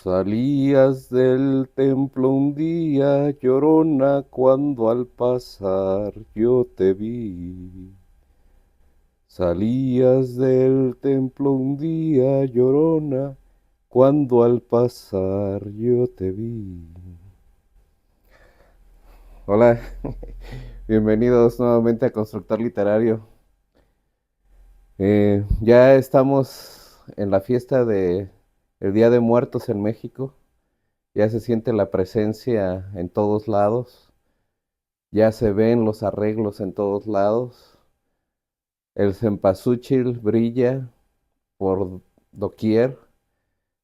Salías del templo un día, llorona, cuando al pasar yo te vi. Salías del templo un día, llorona, cuando al pasar yo te vi. Hola, bienvenidos nuevamente a Constructor Literario. Ya estamos en la fiesta de el Día de Muertos en México. Ya se siente la presencia en todos lados. Ya se ven los arreglos en todos lados. El cempasúchil brilla por doquier,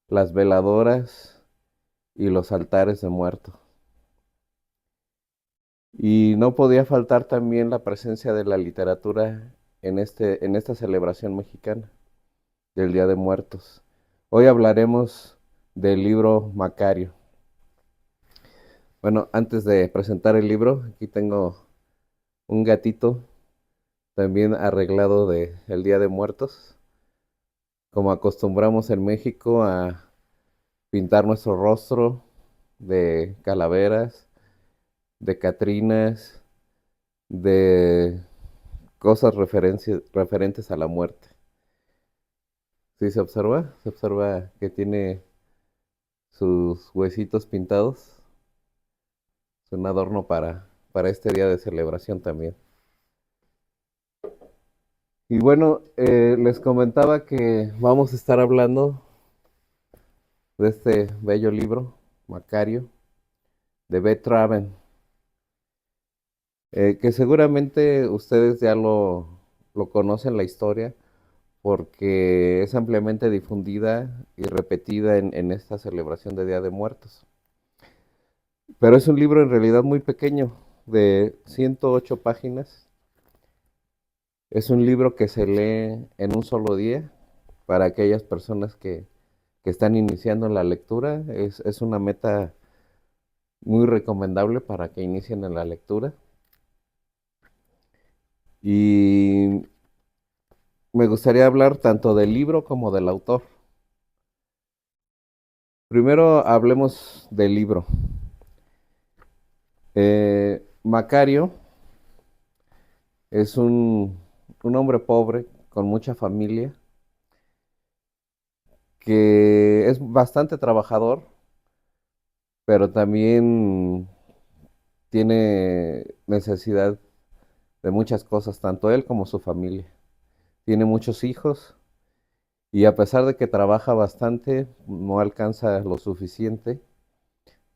las veladoras y los altares de muertos. Y no podía faltar también la presencia de la literatura en esta celebración mexicana del Día de Muertos. Hoy hablaremos del libro Macario. Bueno, antes de presentar el libro, aquí tengo un gatito también arreglado de el Día de Muertos, como acostumbramos en México a pintar nuestro rostro de calaveras, de catrinas, de cosas referentes a la muerte. ¿Sí se observa? Se observa que tiene sus huesitos pintados. Es un adorno para este día de celebración también. Y bueno, les comentaba que vamos a estar hablando de este bello libro, Macario, de Beth Traven, que seguramente ustedes ya lo conocen la historia porque es ampliamente difundida y repetida en esta celebración de Día de Muertos. Pero es un libro en realidad muy pequeño, de 108 páginas. Es un libro que se lee en un solo día para aquellas personas que están iniciando en la lectura. Es una meta muy recomendable para que inicien en la lectura. Y me gustaría hablar tanto del libro como del autor. Primero hablemos del libro. Macario es un hombre pobre con mucha familia que es bastante trabajador, pero también tiene necesidad de muchas cosas, tanto él como su familia. Tiene muchos hijos y a pesar de que trabaja bastante, no alcanza lo suficiente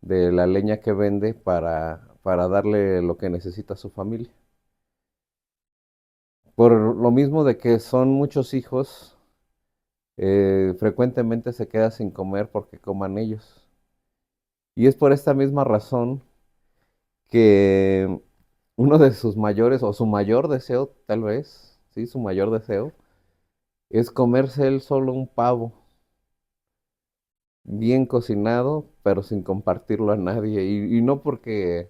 de la leña que vende para darle lo que necesita a su familia. Por lo mismo de que son muchos hijos, frecuentemente se queda sin comer porque coman ellos. Y es por esta misma razón que uno de sus mayores, o su mayor deseo, tal vez, sí, su mayor deseo, es comerse él solo un pavo, bien cocinado, pero sin compartirlo a nadie. Y no porque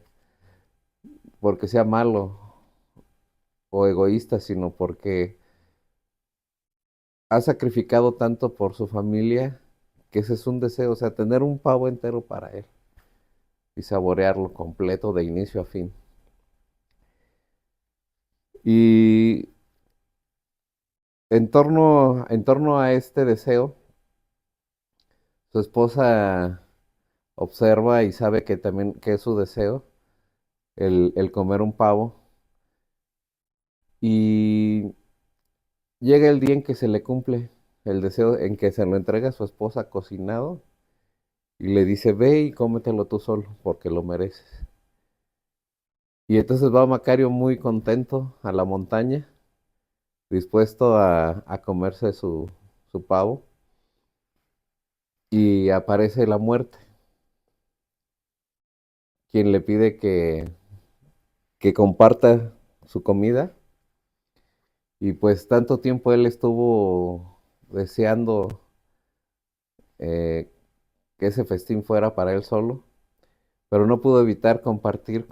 sea malo o egoísta, sino porque ha sacrificado tanto por su familia que ese es un deseo, o sea, tener un pavo entero para él y saborearlo completo de inicio a fin. Y en torno a este deseo, su esposa observa y sabe que también que es su deseo el comer un pavo. Y llega el día en que se le cumple el deseo, en que se lo entrega a su esposa cocinado y le dice, ve y cómetelo tú solo, porque lo mereces. Y entonces va Macario muy contento a la montaña, dispuesto a comerse su pavo, y aparece la muerte, quien le pide que comparta su comida. Y pues tanto tiempo él estuvo deseando eh, que ese festín fuera para él solo, pero no pudo evitar compartir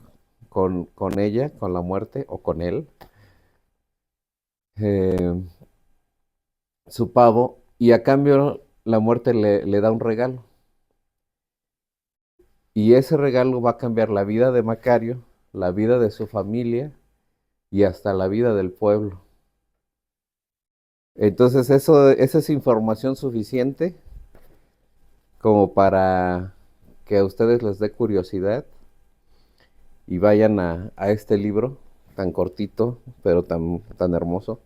con ella, con la muerte o con él, eh, su pavo, y a cambio la muerte le da un regalo. Y ese regalo va a cambiar la vida de Macario, la vida de su familia y hasta la vida del pueblo. Entonces esa es información suficiente como para que a ustedes les dé curiosidad y vayan a este libro tan cortito, pero tan hermoso.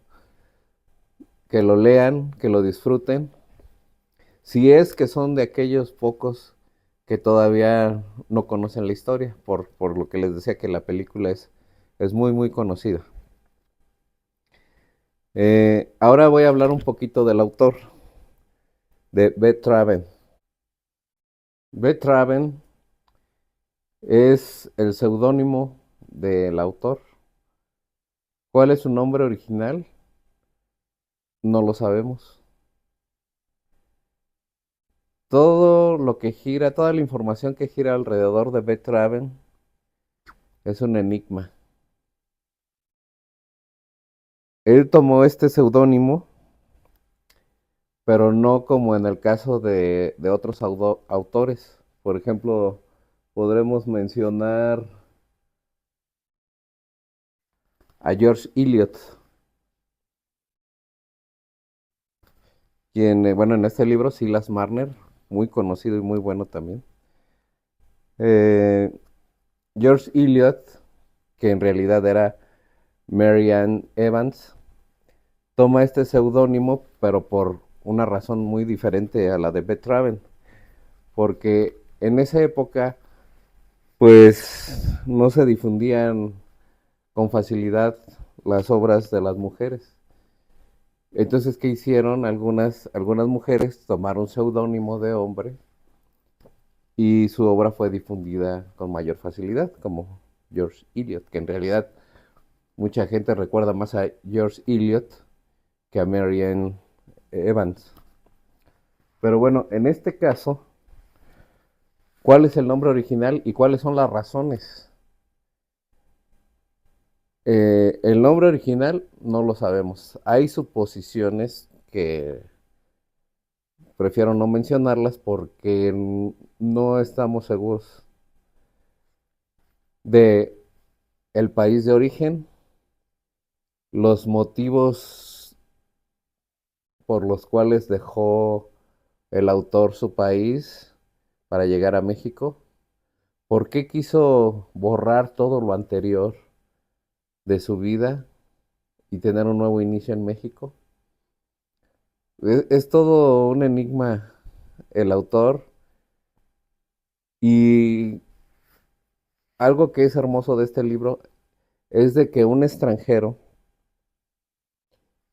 Que lo lean, que lo disfruten. Si es que son de aquellos pocos que todavía no conocen la historia, por lo que les decía que la película es muy, muy conocida. Ahora voy a hablar un poquito del autor, de Beth Traven. Beth Traven es el seudónimo del autor. ¿Cuál es su nombre original? No lo sabemos. Todo lo que gira, toda la información que gira alrededor de Beth Traven es un enigma. Él tomó este seudónimo, pero no como en el caso de otros autores. Por ejemplo, podremos mencionar a George Eliot, quien, bueno, en este libro, Silas Marner, muy conocido y muy bueno también. Eh, George Eliot, que en realidad era Mary Ann Evans, toma este seudónimo, pero por una razón muy diferente a la de Beth Traven, porque en esa época, pues, no se difundían con facilidad las obras de las mujeres. Entonces, ¿qué hicieron? Algunas mujeres tomaron seudónimo de hombre y su obra fue difundida con mayor facilidad, como George Eliot, que en realidad mucha gente recuerda más a George Eliot que a Mary Ann Evans. Pero bueno, en este caso, ¿cuál es el nombre original y cuáles son las razones? El nombre original no lo sabemos. Hay suposiciones que prefiero no mencionarlas porque no estamos seguros de el país de origen, los motivos por los cuales dejó el autor su país para llegar a México, por qué quiso borrar todo lo anterior de su vida y tener un nuevo inicio en México. Es todo un enigma el autor y algo que es hermoso de este libro es de que un extranjero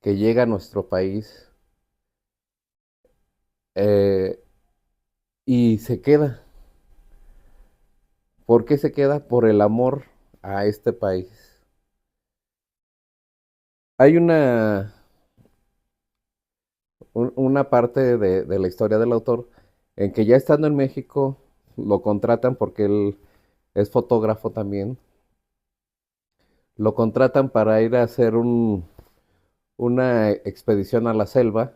que llega a nuestro país eh, y se queda. ¿Por qué se queda? Por el amor a este país. Hay una parte de la historia del autor en que ya estando en México lo contratan porque él es fotógrafo también. Lo contratan para ir a hacer una expedición a la selva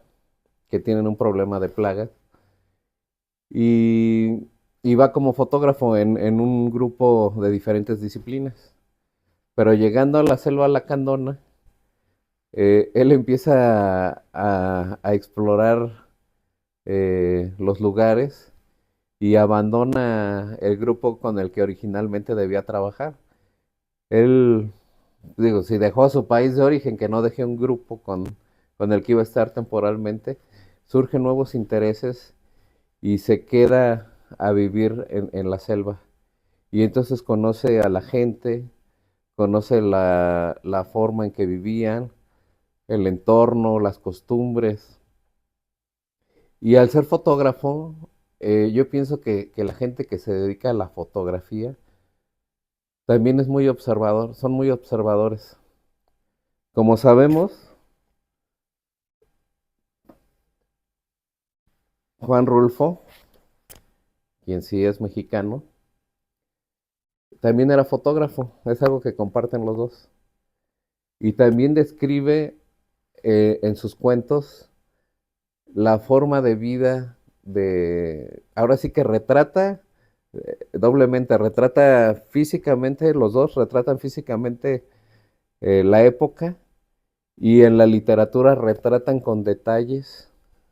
que tienen un problema de plagas y, y va como fotógrafo en un grupo de diferentes disciplinas. Pero llegando a la selva lacandona, él empieza a explorar los lugares y abandona el grupo con el que originalmente debía trabajar. Él, digo, si dejó a su país de origen, que no dejé un grupo con el que iba a estar temporalmente, surgen nuevos intereses y se queda a vivir en la selva. Y entonces conoce a la gente, conoce la forma en que vivían, el entorno, las costumbres. Y al ser fotógrafo, yo pienso que la gente que se dedica a la fotografía también es muy observador, son muy observadores. Como sabemos, Juan Rulfo, quien sí es mexicano, también era fotógrafo, es algo que comparten los dos. Y también describe en sus cuentos la forma de vida ahora sí que retrata doblemente, retrata físicamente, los dos retratan físicamente la época y en la literatura retratan con detalles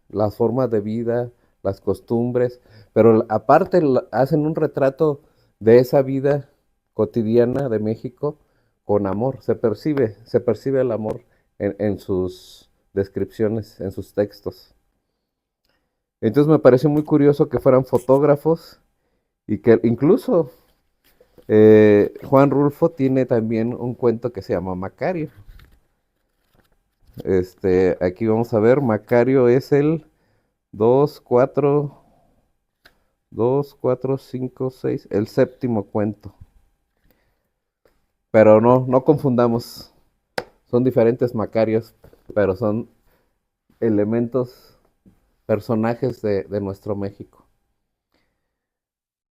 las formas de vida, las costumbres, pero aparte hacen un retrato de esa vida cotidiana de México con amor. Se percibe el amor en sus descripciones, en sus textos. Entonces me pareció muy curioso que fueran fotógrafos y que incluso Juan Rulfo tiene también un cuento que se llama Macario. Aquí vamos a ver, Macario es el 2 4 2 4 5 6 el séptimo cuento. Pero no confundamos, son diferentes Macarios, pero son elementos, personajes de nuestro México.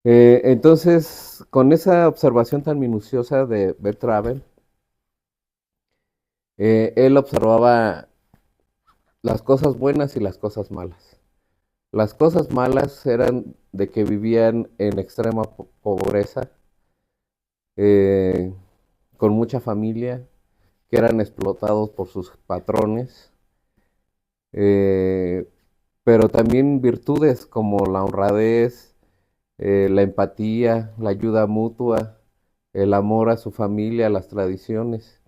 Entonces, con esa observación tan minuciosa de Vertraven, él observaba las cosas buenas y las cosas malas. Las cosas malas eran de que vivían en extrema pobreza, eh, con mucha familia, que eran explotados por sus patrones, eh, pero también virtudes como la honradez, la empatía, la ayuda mutua, el amor a su familia, a las tradiciones.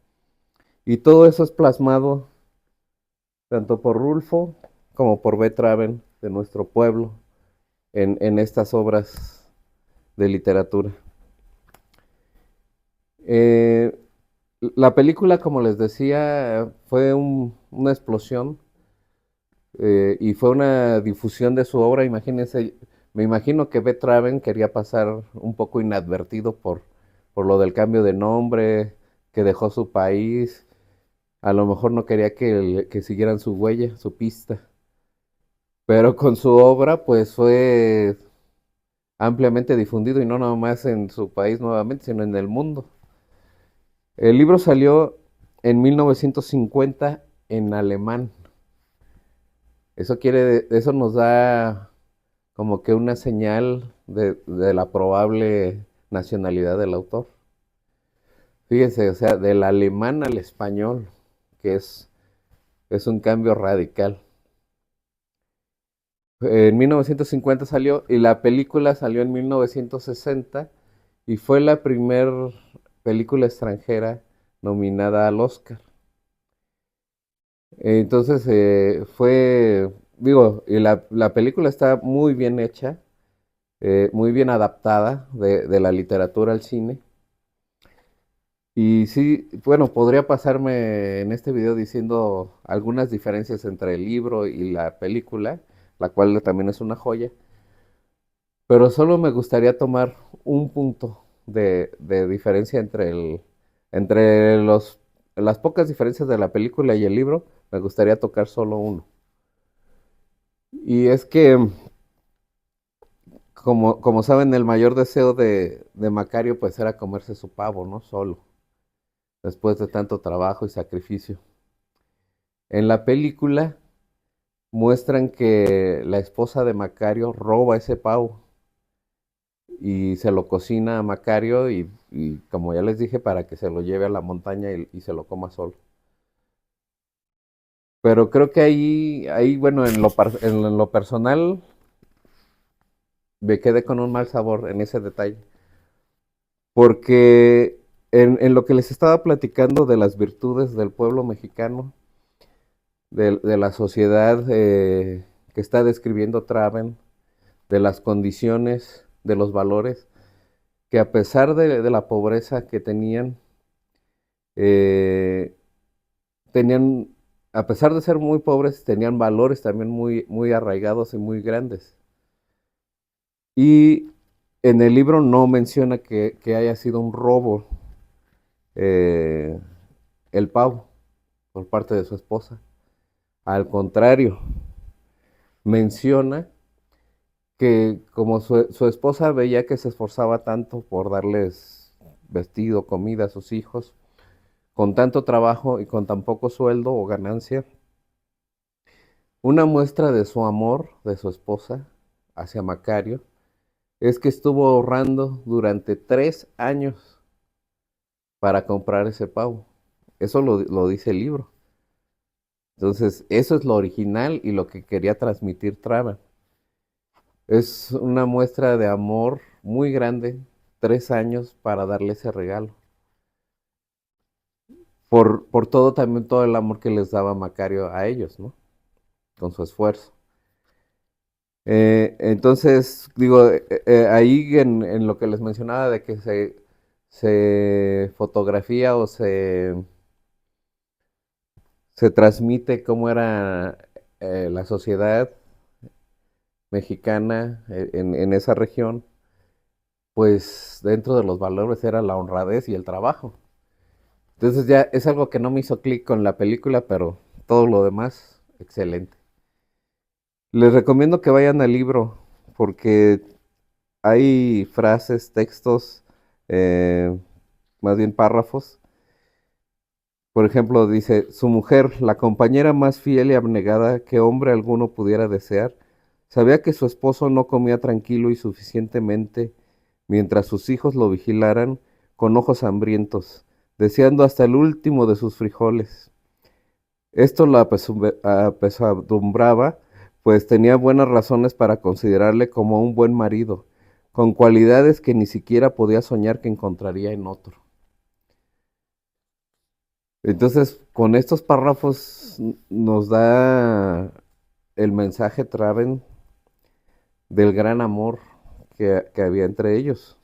Y todo eso es plasmado tanto por Rulfo como por Betraven de nuestro pueblo en estas obras de literatura. Eh, la película, como les decía, fue una explosión y fue una difusión de su obra. Imagínense, me imagino que Betraven quería pasar un poco inadvertido por lo del cambio de nombre, que dejó su país. A lo mejor no quería que siguieran su huella, su pista. Pero con su obra, pues fue ampliamente difundido y no nada más en su país nuevamente, sino en el mundo. El libro salió en 1950 en alemán. Eso nos da como que una señal de la probable nacionalidad del autor. Fíjense, o sea, del alemán al español, que es un cambio radical. En 1950 salió y la película salió en 1960 y fue la primer película extranjera nominada al Oscar. Entonces digo, y la película está muy bien hecha, muy bien adaptada de la literatura al cine. Y sí, bueno, podría pasarme en este video diciendo algunas diferencias entre el libro y la película, la cual también es una joya, pero solo me gustaría tomar un punto de diferencia entre las pocas diferencias de la película y el libro, me gustaría tocar solo uno. Y es que, como saben, el mayor deseo de Macario pues era comerse su pavo, ¿no? Solo, después de tanto trabajo y sacrificio. En la película muestran que la esposa de Macario roba ese pavo y se lo cocina a Macario y como ya les dije, para que se lo lleve a la montaña y se lo coma solo. Pero creo que ahí bueno, en lo personal me quedé con un mal sabor en ese detalle. Porque en lo que les estaba platicando de las virtudes del pueblo mexicano, de la sociedad que está describiendo Traven, de las condiciones, de los valores, que a pesar de la pobreza que eh, tenían, a pesar de ser muy pobres, tenían valores también muy arraigados y muy grandes. Y en el libro no menciona que haya sido un robo eh, el pavo por parte de su esposa. Al contrario, menciona que como su esposa veía que se esforzaba tanto por darles vestido, comida a sus hijos, con tanto trabajo y con tan poco sueldo o ganancia, una muestra de su amor de su esposa hacia Macario es que estuvo ahorrando durante 3 años para comprar ese pavo. Eso lo dice el libro. Entonces, eso es lo original y lo que quería transmitir Traba. Es una muestra de amor muy grande, 3 años para darle ese regalo. Por todo también, todo el amor que les daba Macario a ellos, ¿no? Con su esfuerzo. Entonces, digo, ahí en lo que les mencionaba de que se fotografía o se transmite cómo era la sociedad mexicana en esa región, pues dentro de los valores era la honradez y el trabajo. Entonces ya es algo que no me hizo clic con la película, pero todo lo demás, excelente. Les recomiendo que vayan al libro porque hay frases, textos, eh, más bien párrafos. Por ejemplo, dice, su mujer, la compañera más fiel y abnegada que hombre alguno pudiera desear, sabía que su esposo no comía tranquilo y suficientemente mientras sus hijos lo vigilaran con ojos hambrientos, deseando hasta el último de sus frijoles. Esto la apesadumbraba, pues tenía buenas razones para considerarle como un buen marido, con cualidades que ni siquiera podía soñar que encontraría en otro. Entonces, con estos párrafos nos da el mensaje Traven del gran amor que había entre ellos.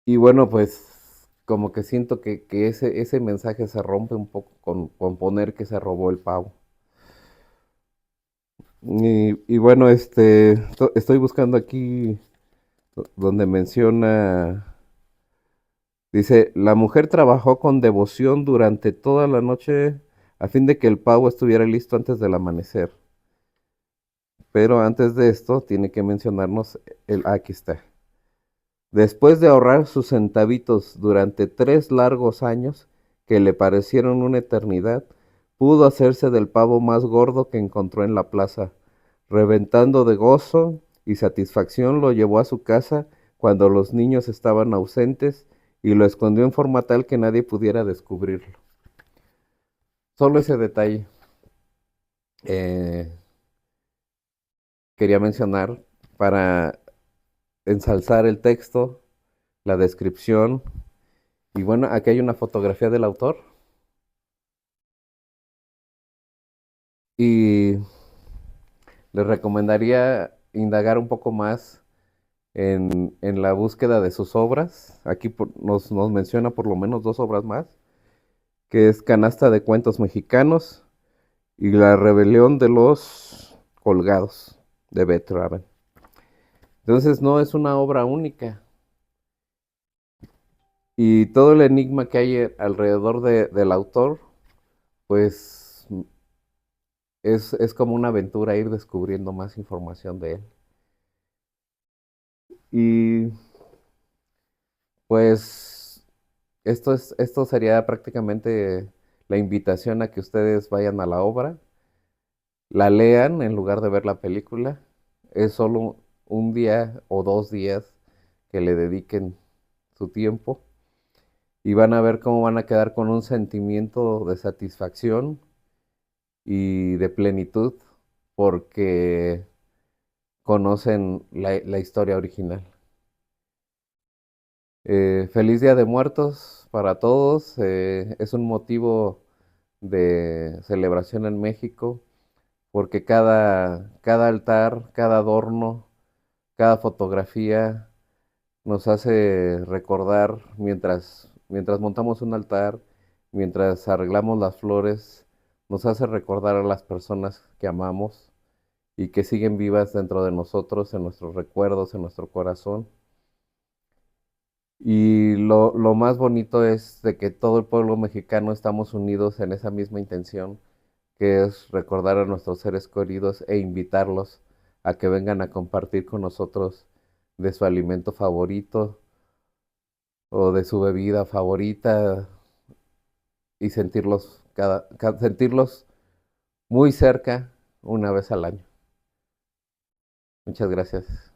Y bueno, pues como que siento que ese mensaje se rompe un poco con poner que se robó el pavo. Y bueno, estoy buscando aquí donde menciona, dice, la mujer trabajó con devoción durante toda la noche a fin de que el pavo estuviera listo antes del amanecer. Pero antes de esto, tiene que mencionarnos aquí está. Después de ahorrar sus centavitos durante 3 largos años, que le parecieron una eternidad, pudo hacerse del pavo más gordo que encontró en la plaza. Reventando de gozo y satisfacción lo llevó a su casa cuando los niños estaban ausentes y lo escondió en forma tal que nadie pudiera descubrirlo. Solo ese detalle eh, quería mencionar para ensalzar el texto, la descripción. Y bueno, aquí hay una fotografía del autor y les recomendaría indagar un poco más en la búsqueda de sus obras. Aquí nos menciona por lo menos 2 obras más, que es Canasta de Cuentos Mexicanos y La Rebelión de los Colgados de Beth Raven. Entonces no es una obra única y todo el enigma que hay alrededor del autor, pues es como una aventura ir descubriendo más información de él. Y pues esto sería prácticamente la invitación a que ustedes vayan a la obra, la lean en lugar de ver la película. Es solo un día o 2 días que le dediquen su tiempo y van a ver cómo van a quedar con un sentimiento de satisfacción y de plenitud porque conocen la historia original. Feliz Día de Muertos para todos. Es un motivo de celebración en México porque cada altar, cada adorno, cada fotografía nos hace recordar mientras montamos un altar, mientras arreglamos las flores, nos hace recordar a las personas que amamos y que siguen vivas dentro de nosotros, en nuestros recuerdos, en nuestro corazón. Y lo más bonito es de que todo el pueblo mexicano estamos unidos en esa misma intención, que es recordar a nuestros seres queridos e invitarlos a que vengan a compartir con nosotros de su alimento favorito o de su bebida favorita y sentirlos muy cerca una vez al año. Muchas gracias.